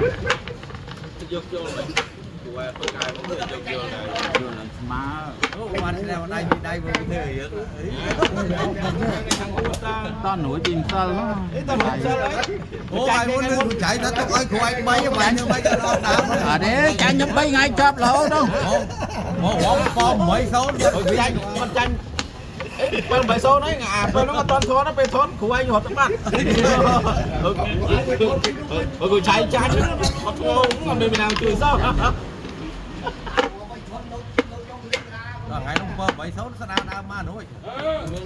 យកចូលហ្នឹងគួរឲ្យប្រកាយមកយកចូលដែរយកឡើងស្មើអូបានតែដៃមើលធ្វើយើងតនរួចជីមសិលហ្នឹងតនសិលហើយអូឲ្យមុននឹងចៃថាទុកឲ្យគ្រូឯង3បាយនឹង3ក៏ដល់ដើមអត់ទេចាញ់ខ្ញុំ3ថ្ងៃចប់រហូតទៅមកបង8-0ចាញ់មិនចាញ់ពេល3-0ហ្នឹងអាពេលហ្នឹងអត់តន់ធន់ពេលធន់គ្រូឯងរត់ទៅបាត់អូចាញ់ចាញ់អត់ធ្វើមិនមានណាជួយសោះថ្ងៃនោះ3-0ស្ដារដើមមករួច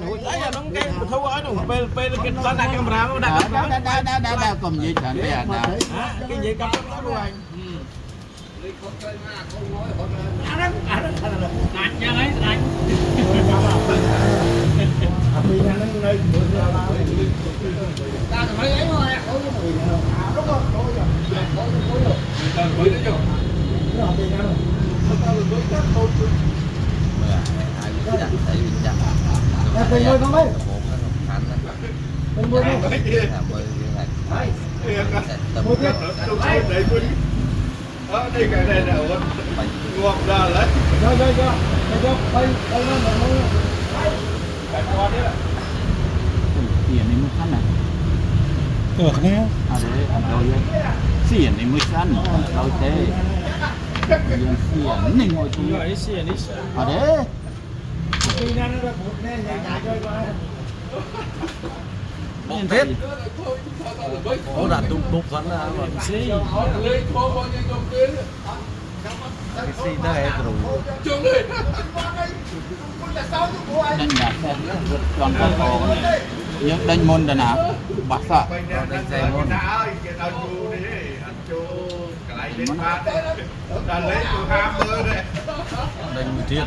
រួចអីអានោះគេធូរឲ្យនោះពេលគេដល់ដាក់កាមេរ៉ាមកដាក់ដែរកុំនិយាយច្រើនទេអាណាគេនិយាយកាត់ទៅរួចអញលេខខុសទៅមកខុសហើយអាហ្នឹងស្ដាច់យ៉ាងហើយស្ដាច់អាពីហ្នឹងនៅមើលដល់ហើយតាទៅអីមកអូយនោះក៏អូយទៅមើលទៅចុះអាពីហ្នឹងទៅមើលទៅអូយចាក់ស្អីចាក់តែពេលមួយផងហ្នឹងខាន់ណាពេលមួយហ្នឹងមើលយើងហើយទៅមួយទៀតទៅដៃមួយអត់នេះគេដែរអូនងាប់ដល់ហើយយកទៅទៅហ្នឹងមកមើលតែគាត់នេះសៀននេះមិនខាន់ណាទៅគ្នាអត់ទេអត់ដល់យើងសៀននេះមិនខាន់ដល់ទេយើងសៀននេះមួយទីអីសៀននេះអត់ទេពីណានោះទៅពុតណែញ៉ាយទៅមកបងទៀតអូដាក់ទុកសិនណាបងស៊ីលេខខោបងយើងយកគេស៊ីទៅឯគ្រូជុំនេះតែសោទៅព្រោះឯងញ៉ាំតែរត់ចំកកយើងដេញមុនទៅណាបាក់សក់ដេញតែមុនហើយគេដល់គ្រូនេះអត់ចូលកន្លែងលេងបាត់ដល់លេងទៅហាមមើលទេដេញមួយទៀត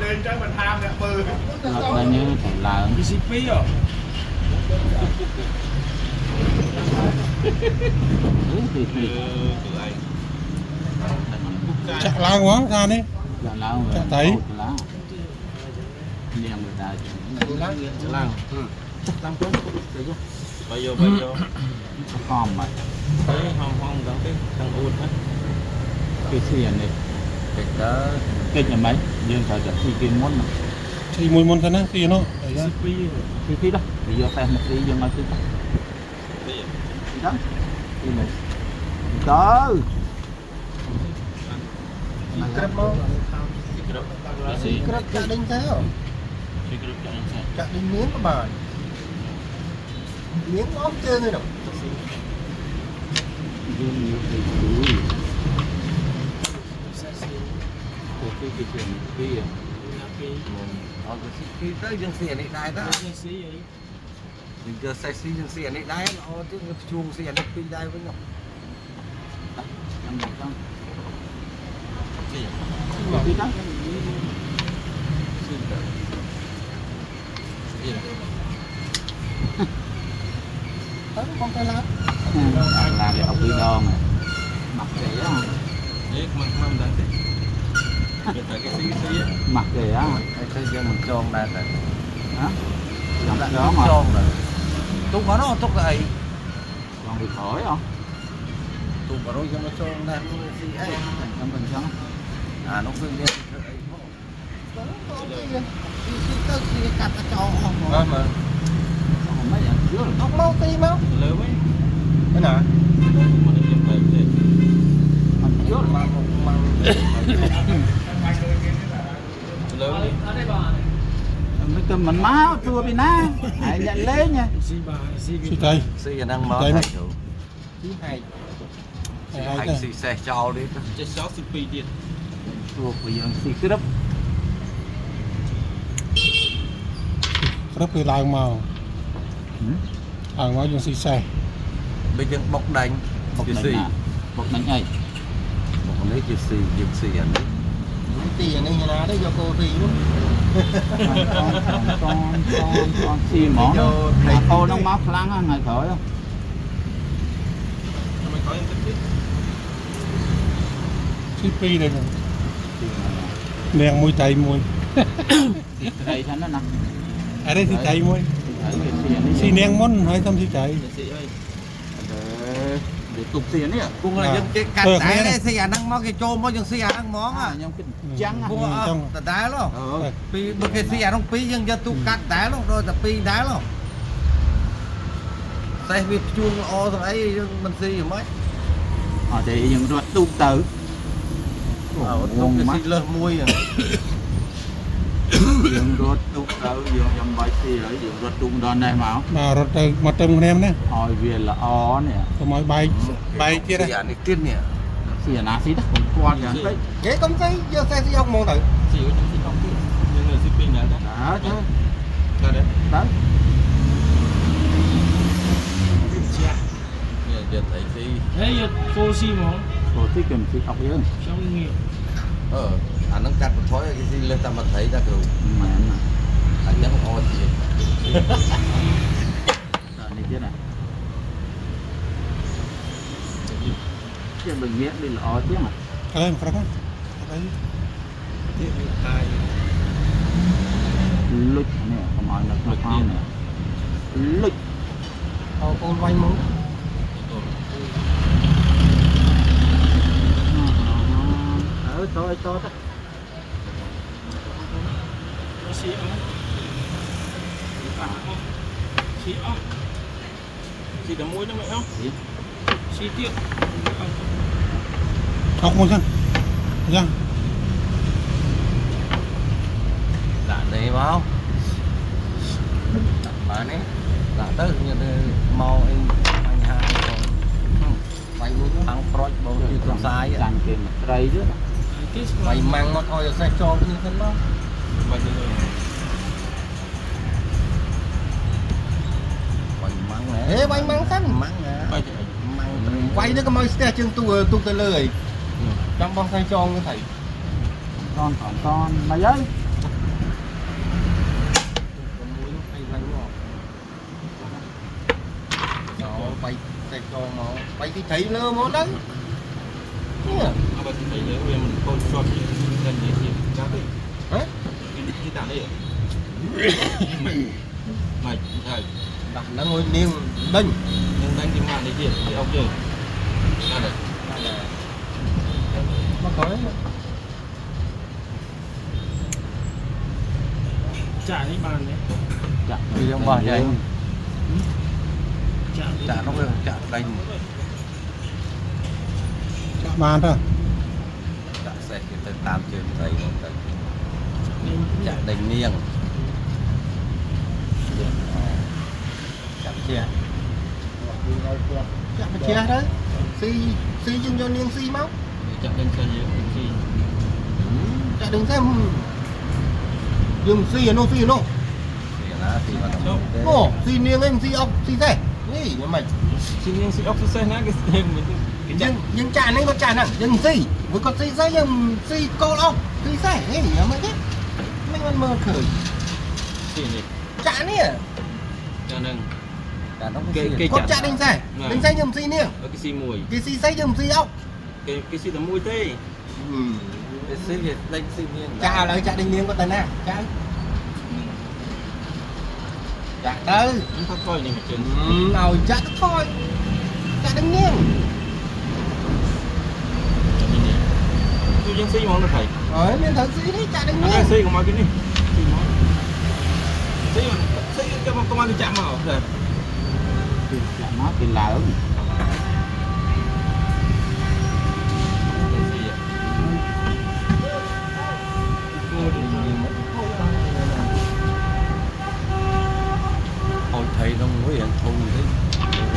លេងចឹងមិនហាមអ្នកមើលដល់ដេញនេះទៅឡើង22ហ៎ចាក់ឡើងហ្មងថានេះចាក់ឡើងចាក់តៃលៀងទៅដែរឡើងតាមខ្លួនទៅយកបាយយកហមមកទៅហមទាំងទីទាំងអ៊ូតណាគឺស៊ីអានេះកិច្ចដល់កិច្ចយ៉ាងម៉េចយើងត្រូវតែស៊ីគេមុនស៊ីមួយមុនទៅណាស៊ីនោះស៊ីពីដល់យកតែមកស៊ីយើងមកស៊ីដល់ទីនេះទៅក្របមកស៊ីក្របចាក់ដេញទៅស៊ីក្របចាក់ដេញទៅចាក់ដេញមានក៏បានមានអស់ជើងឯនោះយើងយកទៅគឺគេពីអត់ទៅស៊ីទៅយើងស៊ីអានេះដែរទៅយើងស៊ីអីយើងយកសេះស៊ីយើងស៊ីអានេះដែរល្អទៀតយើងជួងស៊ីអានេះពីរដែរវិញនោះចាំមកចាំស៊ីពីតាស៊ីទៅស៊ីទៅបងទៅឡាlàm để học đi đòn mặc kệ á không đang thế mặc kệ á cái dân mình tròn đây rồi hả làm đó mà tròn rồi tung vào nó tung lại còn bị khỏi không tung vào nó cho nó tròn đây gì ấy không cần chăng à nó cứ lên cái cặp nó tròn mà mấy dạng trước rồi không mau tim không lớn mấy cái nào mình trước mà lớn mấy cơm mình máu chua bị ná hãy nhận lấy nha xì tay xì đang mở này hành xì xe cho đi chết sót xì pi điện chua bây giờ xì cái đắp rất là lang màu dùng xì xe bây giờ bọc đánh bọc xì bọc đánh này bọc lấy xì anh đấy tì anh như nào đấy do cô tì luôn con xì món cô nó máu lăng á ngày khỏi không xì pi đây nè đèn môi tay môi đây nó nè ở đây thì tay môi xì nén món hay không thì chạy tục tiền ấy គង់តែយើងគេកាត់តែស៊ីអាហ្នឹងមកគេចូលមកយើងស៊ីអាហ្នឹងហ្មង nhom cái trắng គួរតដែលហ៎ពីបើគេស៊ីអាហ្នឹងពីរយើងយកទូកាត់ដែលដល់តែពីរដែលសេះវាជួងល្អទាំងអីយើងមិនស៊ីហ្មង thì những ruột tục tử ទុកគេស៊ីលើសមួយ những ruột tục tử những nhom bay xì rồi những ruột tung đòn này máu បាទរត់ទៅមកទៅគ្នាណា hỏi về là ó nè កុំឲ្យបាយទៀត ស៊ីអានេះទៀតនេះ xì là ná xí đất còn quan cả đấy គេកុំស៊ីយកសេះស៊ីអុកហ្មងទៅ xì với xì khôngទៀត nhưng người shipping là đó đó chứ là đấy đấy យកទៅស៊ី đấy giờ cô xi mà rồi xí cầm xí ọc dương trong nghiệp អាហ្នឹងកាត់បន្ថយគេស៊ីលើសតែមកត្រីតាគ្រូ mà អញ្ចឹងអត់ទៀត này chết này trên bệnh viện đi là ó tiếc mà អើមកក្រោកអី ទៀតវាតាយ lụt nè không ai là lụt không nè lụt អូនវាញ់មក ở tôi đó nó xi ống xi ống xi đấm mũi nó mẹ không xi tiếc អុកមកចឹងចឹង ដាក់នេះមកដាក់បាននេះដាក់ទៅញ៉ាំទៅមកអីបញ្ហាអីផងវាយមួយខាងប្រូចបងទីកំសាយ dành tiền mặt cây chứ វាយម៉ាំងមកឲ្យសេះចូលគ្នាទៅមក mình đi rồi វាយម៉ាំងហេវាយម៉ាំងសិនម៉ាំងណា bay thì ម៉ាំងវាយទៅក៏មកស្ទះជើងទូទៅលើអីចង់បោះសេះចងទៅថៃ con còn con mà giấy មួយនោះឲ្យវាយមកចូលវាយសេះចងមកវាយទីត្រីលើមកទៅ nó bay thì thấy nếu mình cô cho thì gần như thì ra đi hả cái tảng đây mày thầy ដាក់ហ្នឹងមួយនាងដេញ nhưng đánh cái màn đấy tiền thì ông chơi ra đây មកក្រោយ trả đi bàn đấy chặt Đi không bao giờ. trả đi chả nó chả đành ចាក់បានទៅ chả xe cái tới tam trên thấy không tới đi chả đành niêng chả chia ចាក់បញ្ជាទៅស៊ីយើងយកនាងស៊ីមក chặt lên xe gì gì ចាក់ដឹងទេយើងស៊ីអានោះស៊ីអានោះ ស៊ីណាស៊ីបាត់ទៅ អូស៊ីនាងឯងស៊ីអុកស៊ីទេនេះយ៉ាងម៉េច ស៊ីនាងស៊ីអុកស៊ីសេះណាគេយើងយើងចាក់នេះគាត់ចាក់ហ្នឹងយើងស៊ីមួយគាត់ស៊ីសេះយើងស៊ីកូលអុកស៊ីសេះនេះយ៉ាងម៉េចទេមិនមិនមើលឃើញ ស៊ីនេះ ចាក់នេះ ចានឹង ចាក់ហ្នឹង គាត់ ចាក់ដេញសេះយើងស៊ីនាង គេស៊ីមួយ គេស៊ីសេះយើងស៊ីអុក គេស៊ីតែមួយទេ គេស៊ីគេដេញស៊ីនាងចាក់ឥឡូវចាក់ដេញនាងគាត់ទៅណាចាក់ចាក់ទៅ ខ្ញុំថាកយនេះមកជើង ឲ្យចាក់ទៅថយចាក់ដេញនាង គឺយើងស៊ីហ្មងទៅថៃ ហើយមានត្រូវស៊ីនេះចាក់ដេញ អ នាង ត់ស៊ីកុំមកគេនេះស៊ីហ្មងស៊ីគេមកកុំមកចាក់មកដែរ chặt nó tiền lớn hồi thầy nó mới hiện thu thế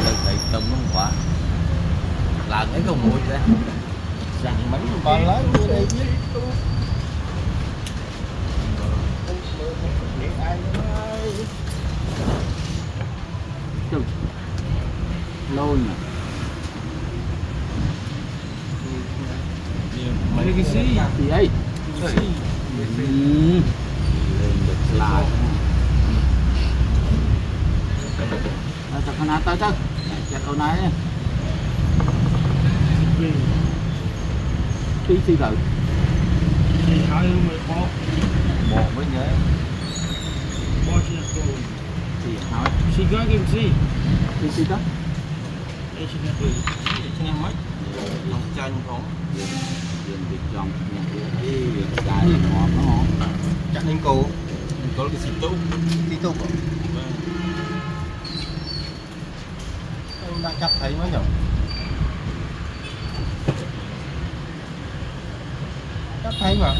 lần thầy tâm nó quả lần ấy không mua thế rằng mấy con lớn như đây chứ chừng lôi nè mấy cái gì thì ấy lên được lại chặt con tới chứ chặt con này tí xí tự thì hai mươi khó một với nhớ bao nhiêu cô thì hỏi xí cái gì tí xí đó đây chỉ là tuổi nhang mấy nhang chanh không Điền việc trong nhà đi dài ngọt nó chặn anh cổ có cái xịt tấu đi tục anh đã chặt thấy mấy nhở chặt thấy mà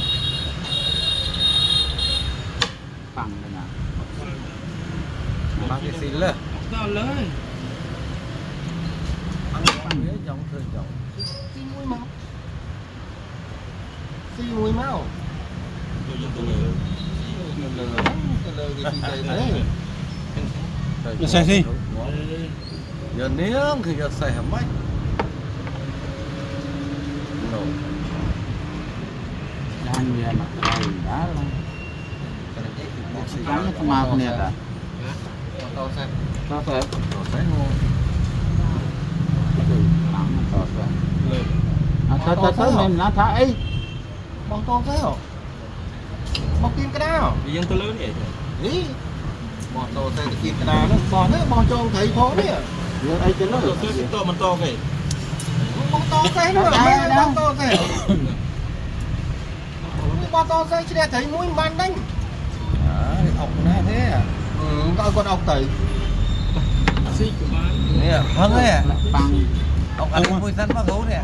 bằng đây nè mang cái xin lên sao lấy ăn với giống thời giống xin mũi máu xin mũi máu tôi dùng tôi lừa cái gì đấy Nó sai gì? giờ nếu thì giờ xài hầm mấy Jangan dia nak tahu dah lah. Sekarang itu mau ni ada. tao xem Tahu tak? tao xem ngon Lama tahu tak? lừa Tahu memang nak tahu. bong tao xem hả bong kim cái nào vì dân tôi lớn vậy ý bong tao xem kim cái nào nó bong đấy bong cho ông thấy khó đấy à Dia ai jelas. tôi cái to mình to kì bong tao xem nữa mấy bong tao xem bong tao xem chỉ để thấy mũi man đánh ọc na thế à tao còn ọc tẩy xí của bạn nè vâng đấy à Bang. ọc ăn vui sắn bao gấu nè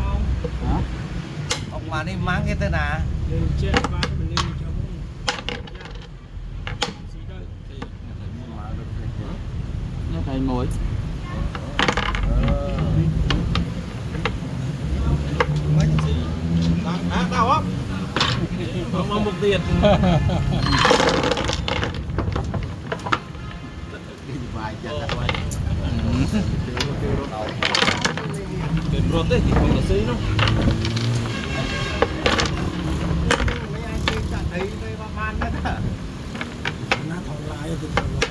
Ha? ọc mà đi mang cái tên à lên trên bạn mình lên cho xí đây Nó thấy mồi. đau không không một tiền vài chân tiền rốt đấy thì không là xí đâu mấy anh kia chặt thấy đây ba man hết à nó thòng lại thì thòng lại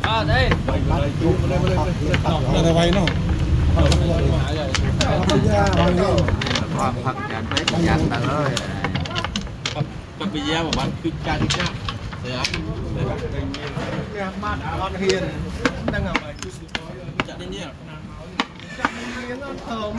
à đây nó là vậy nó Còn thật chán tới chán ta ơi. các bây giờ mà bạn cứ cha đi cha để bạn con hiền đang ở ngoài chặt đến nhé hiền nó thơm